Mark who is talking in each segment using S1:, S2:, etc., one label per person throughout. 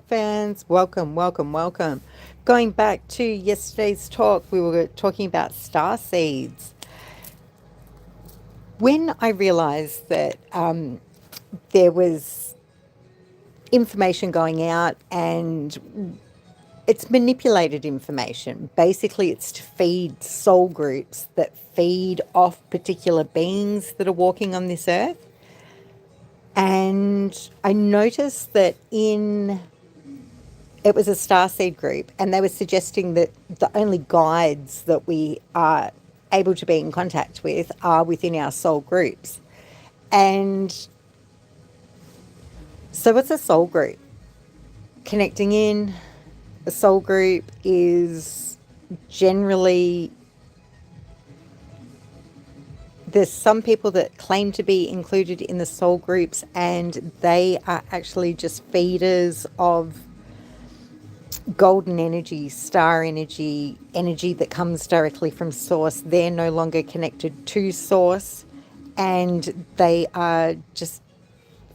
S1: fans. Welcome, welcome, welcome. Going back to yesterday's talk, we were talking about star seeds. When I realized that there was information going out and it's manipulated information. Basically, it's to feed soul groups that feed off particular beings that are walking on this earth. And I noticed that it was a starseed group, and they were suggesting that the only guides that we are able to be in contact with are within our soul groups. And so, what's a soul group? Connecting in a soul group is generally, there's some people that claim to be included in the soul groups, and they are actually just feeders of golden energy, star energy, energy that comes directly from source. They're no longer connected to source, and they are just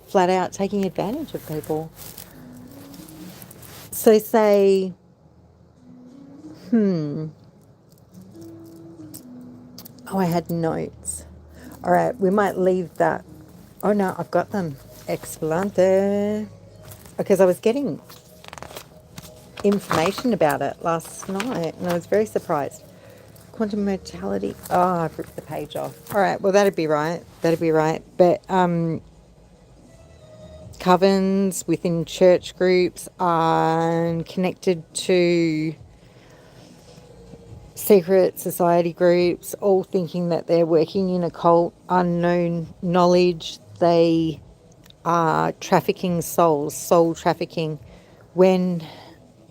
S1: flat out taking advantage of people. So say, oh, I had notes. All right, we might leave that. Oh no, I've got them. Excelente. Because I was getting information about it last night and I was very surprised. Quantum modality. Oh, I've ripped the page off. All right, well, that'd be right. That'd be right. But covens within church groups are connected to secret society groups, all thinking that they're working in occult, unknown knowledge. They are trafficking souls, soul trafficking. When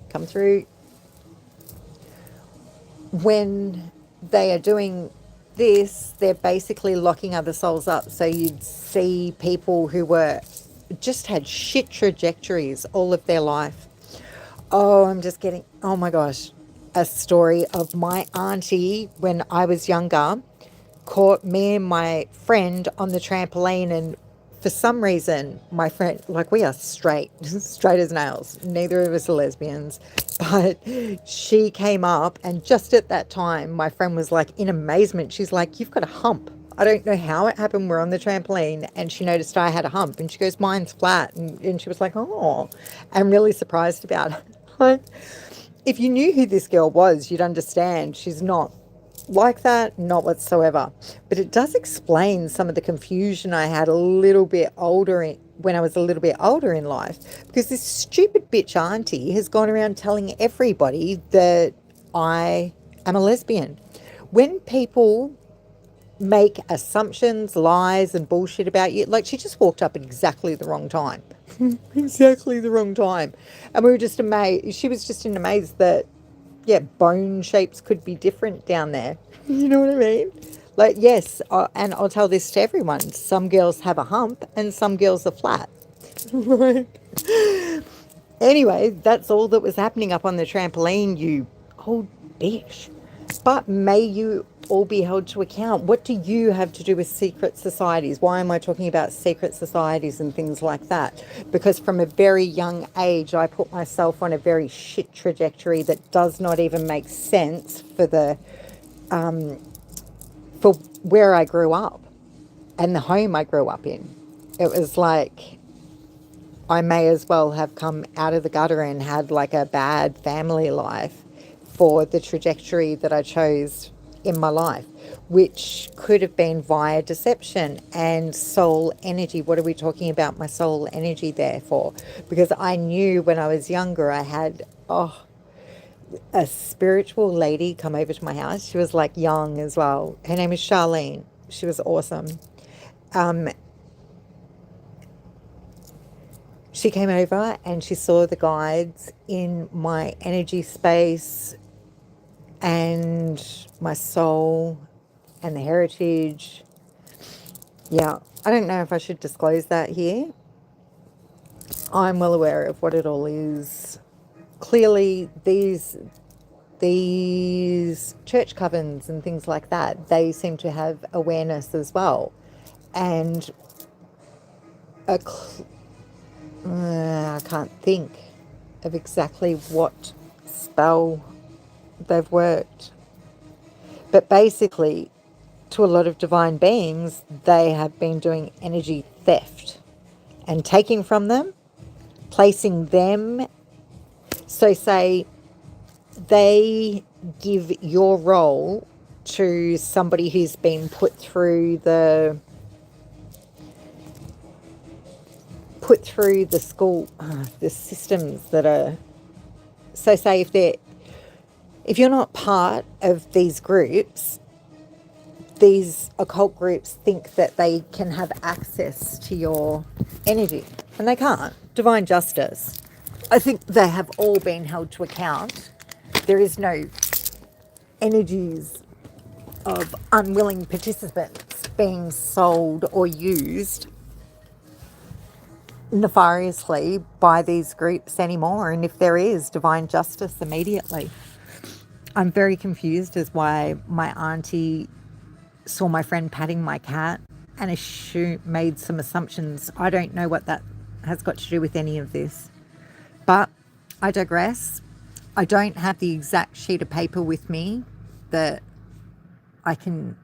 S1: come through, when they are doing this, they're basically locking other souls up. So you'd see people who were just had shit trajectories all of their life. Oh, I'm just getting, oh my gosh, a story of my auntie when I was younger caught me and my friend on the trampoline, and for some reason my friend, like, we are straight straight as nails, neither of us are lesbians, but she came up, and just at that time my friend was like in amazement. She's like, "You've got a hump." I don't know how it happened. We're on the trampoline and she noticed I had a hump, and she goes, "Mine's flat." And she was like, "Oh," I'm really surprised about it. Like, if you knew who this girl was, you'd understand she's not like that, not whatsoever. But it does explain some of the confusion I had a little bit when I was a little bit older in life, because this stupid bitch auntie has gone around telling everybody that I am a lesbian. When people make assumptions, lies, and bullshit about you, like, she just walked up at exactly the wrong time. Exactly the wrong time. And we were just amazed. She was just in amaze that, yeah, bone shapes could be different down there. You know what I mean? Like, yes, and I'll tell this to everyone, some girls have a hump and some girls are flat. Anyway, that's all that was happening up on the trampoline, you old bitch. But may you all be held to account. What do you have to do with secret societies? Why am I talking about secret societies and things like that? Because from a very young age, I put myself on a very shit trajectory that does not even make sense for where I grew up and the home I grew up in. It was like I may as well have come out of the gutter and had like a bad family life for the trajectory that I chose in my life, which could have been via deception and soul energy. What are we talking about my soul energy there for? Because I knew when I was younger, I had, a spiritual lady come over to my house. She was like young as well. Her name is Charlene. She was awesome. Um, she came over and she saw the guides in my energy space and my soul and the heritage. Yeah, I don't know if I should disclose that here. I'm well aware of what it all is. Clearly, these church covens and things like that, they seem to have awareness as well. And I can't think. of exactly what spell they've worked. But basically, to a lot of divine beings, they have been doing energy theft and taking from them, placing them. So, say they give your role to somebody who's been put through the school, the systems that are. So, say if you're not part of these groups, these occult groups think that they can have access to your energy, and they can't. Divine justice. I think they have all been held to account. There is no energies of unwilling participants being sold or used nefariously by these groups anymore. And if there is, divine justice immediately. I'm very confused as why my auntie saw my friend patting my cat and made some assumptions. I don't know what that has got to do with any of this. But I digress. I don't have the exact sheet of paper with me that I can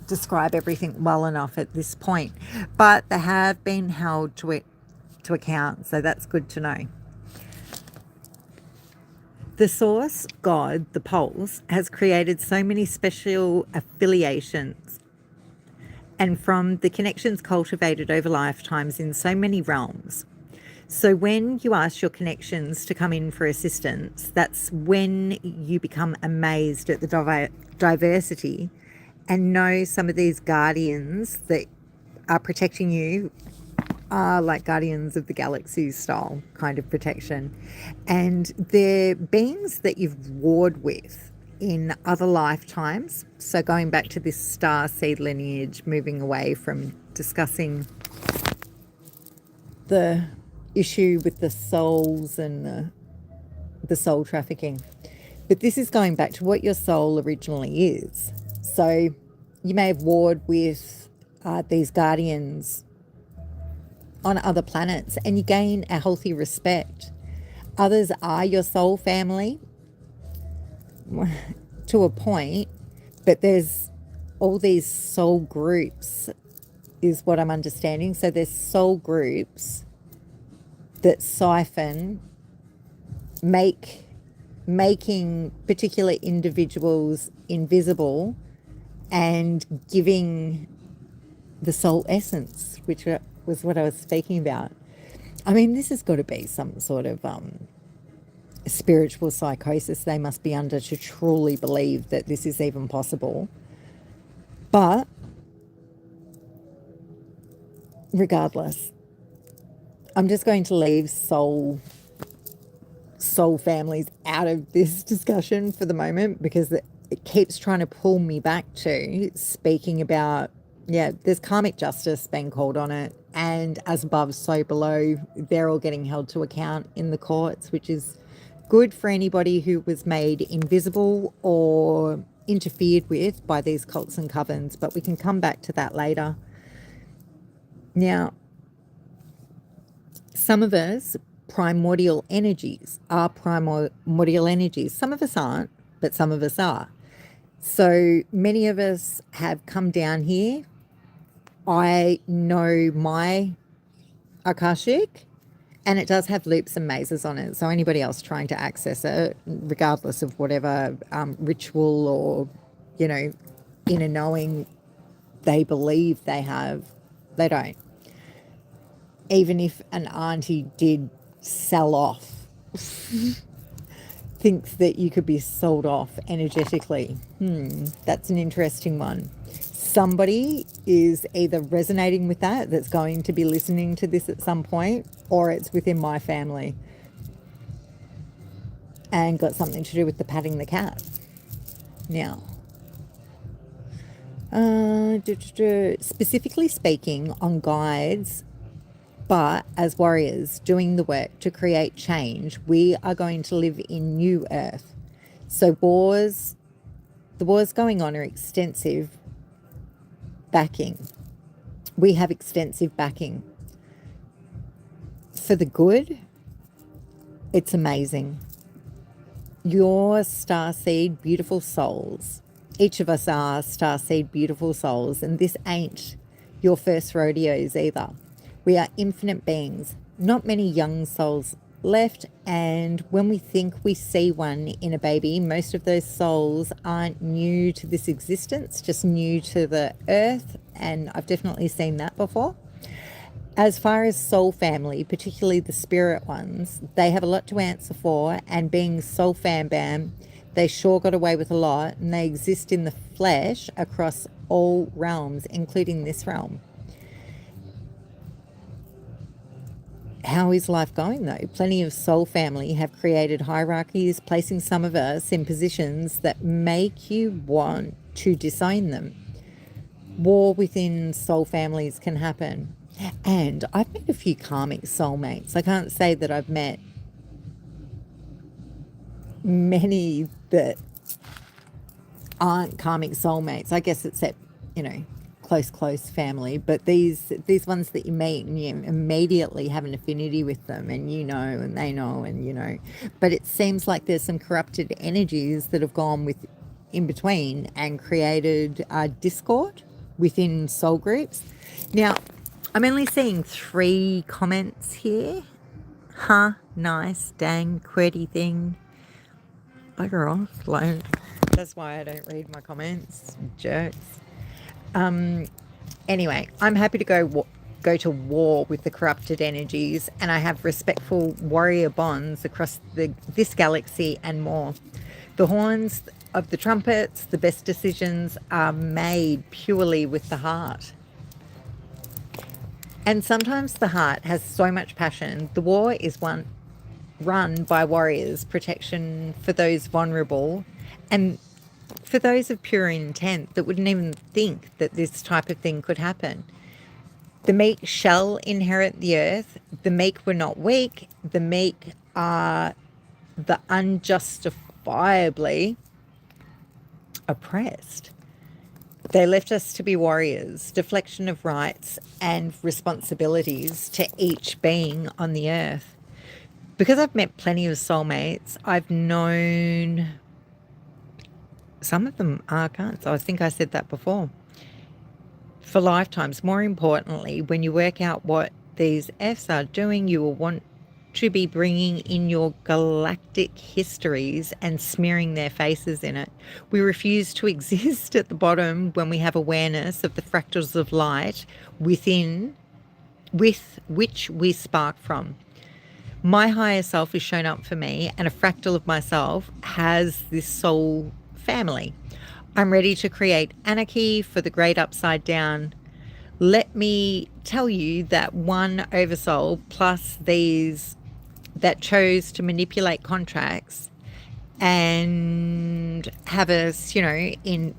S1: describe everything well enough at this point. But they have been held to account, so that's good to know. The source, God, the pulse, has created so many special affiliations, and from the connections cultivated over lifetimes in so many realms. So when you ask your connections to come in for assistance, that's when you become amazed at the diversity and know some of these guardians that are protecting you are like guardians of the galaxy style kind of protection. And they're beings that you've warred with in other lifetimes. So going back to this star seed lineage, moving away from discussing the issue with the souls and the soul trafficking. But this is going back to what your soul originally is. So you may have warred with these guardians on other planets and you gain a healthy respect. Others are your soul family to a point, but there's all these soul groups is what I'm understanding. So there's soul groups that siphon, making particular individuals invisible and giving the soul essence, which was what I was speaking about. I mean, this has got to be some sort of spiritual psychosis they must be under to truly believe that this is even possible. But regardless, I'm just going to leave soul families out of this discussion for the moment, because it keeps trying to pull me back to speaking about, there's karmic justice being called on it, and as above, so below. They're all getting held to account in the courts, which is good for anybody who was made invisible or interfered with by these cults and covens, but we can come back to that later. Now, some of us primordial energies are primordial energies. Some of us aren't, but some of us are. So many of us have come down here. I know my Akashic, and it does have loops and mazes on it. So anybody else trying to access it, regardless of whatever ritual or, inner knowing they believe they have, they don't. Even if an auntie did sell off, thinks that you could be sold off energetically. That's an interesting one. Somebody is either resonating with that's going to be listening to this at some point, or it's within my family and got something to do with the patting the cat. Now, specifically speaking on guides, but as warriors doing the work to create change, we are going to live in New Earth. So the wars going on are extensive backing. We have extensive backing for the good It's amazing. Your starseed beautiful souls. Each of us are starseed beautiful souls, and this ain't your first rodeos either. We are infinite beings, not many young souls left, and when we think we see one in a baby, most of those souls aren't new to this existence, just new to the earth, and I've definitely seen that before. As far as soul family, particularly the spirit ones, they have a lot to answer for, and being soul fam bam, they sure got away with a lot, and they exist in the flesh across all realms, including this realm. How is life going though? Plenty of soul family have created hierarchies, placing some of us in positions that make you want to disown them. War within soul families can happen. And I've met a few karmic soulmates. I can't say that I've met many that aren't karmic soulmates. I guess except, close family. But these ones that you meet and you immediately have an affinity with them, and and they know, and But it seems like there's some corrupted energies that have gone with in between and created discord within soul groups. Now, I'm only seeing 3 comments here. Huh, nice, dang, QWERTY thing. Bugger off, like, that's why I don't read my comments, jerks. Anyway, I'm happy to go to war with the corrupted energies, and I have respectful warrior bonds across this galaxy and more. The horns of the trumpets, the best decisions are made purely with the heart. And sometimes the heart has so much passion. The war is run by warriors, protection for those vulnerable, and for those of pure intent that wouldn't even think that this type of thing could happen. The meek shall inherit the earth. The meek were not weak. The meek are the unjustifiably oppressed. They left us to be warriors, deflection of rights and responsibilities to each being on the earth. Because I've met plenty of soulmates, I've known some of them archons. I think I said that before. For lifetimes. More importantly, when you work out what these Fs are doing, you will want to be bringing in your galactic histories and smearing their faces in it. We refuse to exist at the bottom when we have awareness of the fractals of light with which we spark from. My higher self is shown up for me, and a fractal of myself has this soul family. I'm ready to create anarchy for the great upside down. Let me tell you that one oversoul plus these that chose to manipulate contracts and have us, in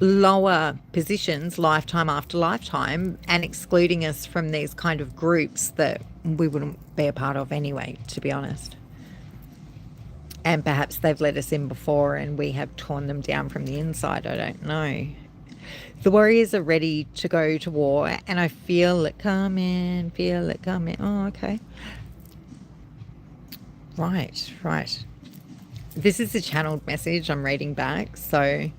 S1: lower positions lifetime after lifetime, and excluding us from these kind of groups that we wouldn't be a part of anyway, to be honest. And perhaps they've let us in before and we have torn them down from the inside. I don't know. The warriors are ready to go to war, and I feel it coming, Oh, okay. Right. This is a channeled message I'm reading back. So,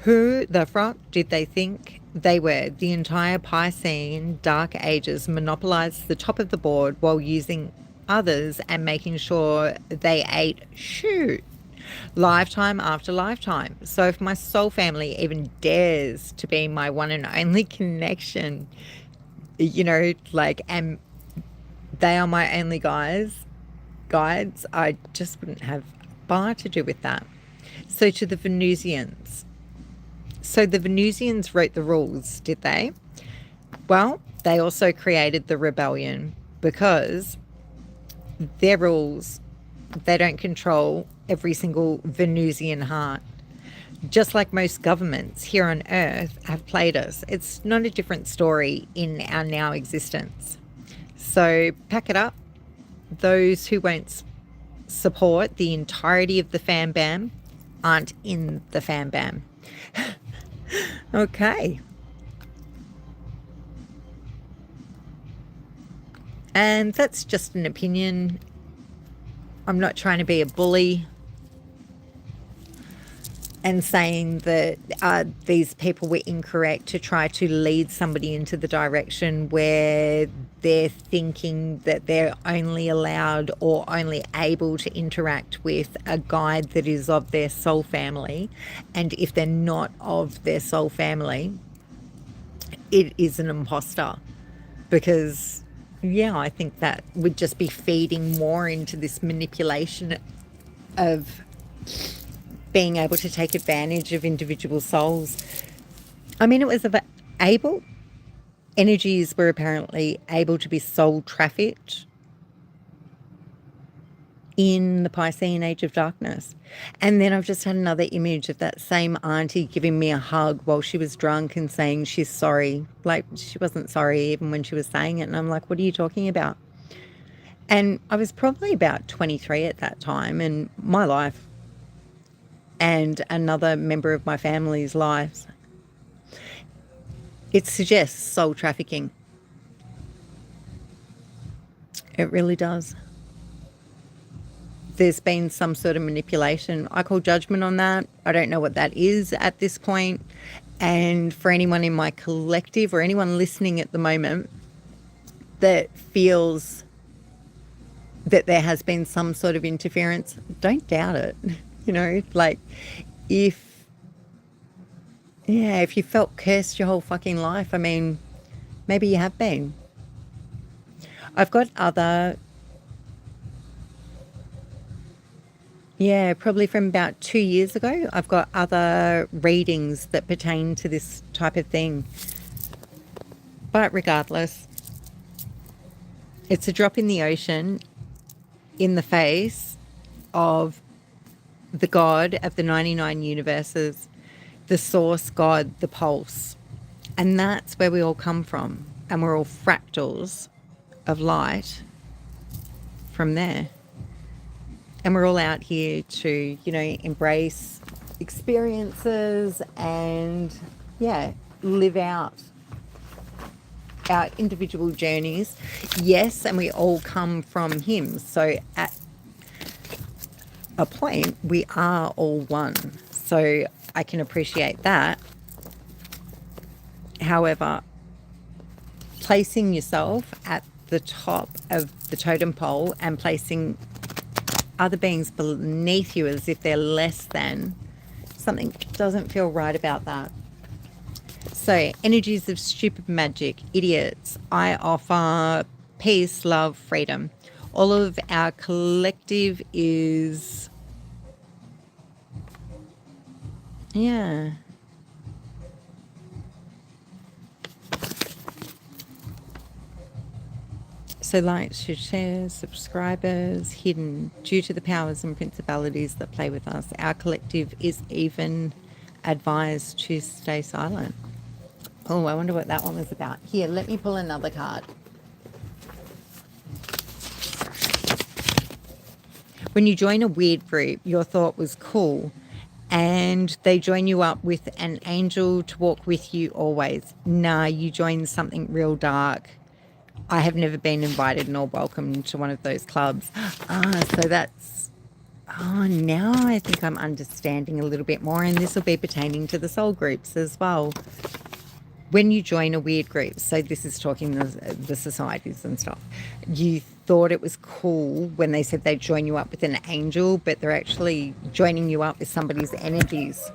S1: who the fuck did they think they were? The entire Piscean Dark Ages monopolized the top of the board while using others and making sure they ate shoot. Lifetime after lifetime. So if my soul family even dares to be my one and only connection, and they are my only guides, I just wouldn't have a bar to do with that. So to the Venusians. So the Venusians wrote the rules, did they? Well, they also created the rebellion because their rules, they don't control every single Venusian heart. Just like most governments here on Earth have played us. It's not a different story in our now existence. So pack it up. Those who won't support the entirety of the fam bam aren't in the fam bam. Okay. And that's just an opinion. I'm not trying to be a bully and saying that these people were incorrect to try to lead somebody into the direction where they're thinking that they're only allowed or only able to interact with a guide that is of their soul family. And if they're not of their soul family, it is an imposter. Because, yeah, I think that would just be feeding more into this manipulation of being able to take advantage of individual souls. I mean, it was able, energies were apparently able to be soul trafficked in the Piscean Age of Darkness. And then I've just had another image of that same auntie giving me a hug while she was drunk and saying she's sorry. Like, she wasn't sorry even when she was saying it. And I'm like, what are you talking about? And I was probably about 23 at that time, and my life and another member of my family's lives, it suggests soul trafficking. It really does. There's been some sort of manipulation. I call judgment on that. I don't know what that is at this point. And for anyone in my collective or anyone listening at the moment that feels that there has been some sort of interference, don't doubt it. You know, like if you felt cursed your whole fucking life, I mean, maybe you have been. I've got other, probably from about 2 years ago, I've got other readings that pertain to this type of thing. But regardless, it's a drop in the ocean in the face of the God of the 99 universes, the source God, the pulse. And that's where we all come from. And we're all fractals of light from there. And we're all out here to, embrace experiences and, live out our individual journeys. Yes, and we all come from Him. So at a point, we are all one. So I can appreciate that. However, placing yourself at the top of the totem pole and placing other beings beneath you as if they're less than, something doesn't feel right about that. So, energies of stupid magic, idiots, I offer peace, love, freedom. All of our collective is, So likes, shares, subscribers, hidden due to the powers and principalities that play with us. Our collective is even advised to stay silent. Oh, I wonder what that one was about. Here, let me pull another card. When you join a weird group, your thought was cool, and they join you up with an angel to walk with you always. Nah, you join something real dark. I have never been invited nor welcomed to one of those clubs. So that's... now I think I'm understanding a little bit more, and this will be pertaining to the soul groups as well. When you join a weird group, so this is talking the societies and stuff, you thought it was cool when they said they'd join you up with an angel, but they're actually joining you up with somebody's energies.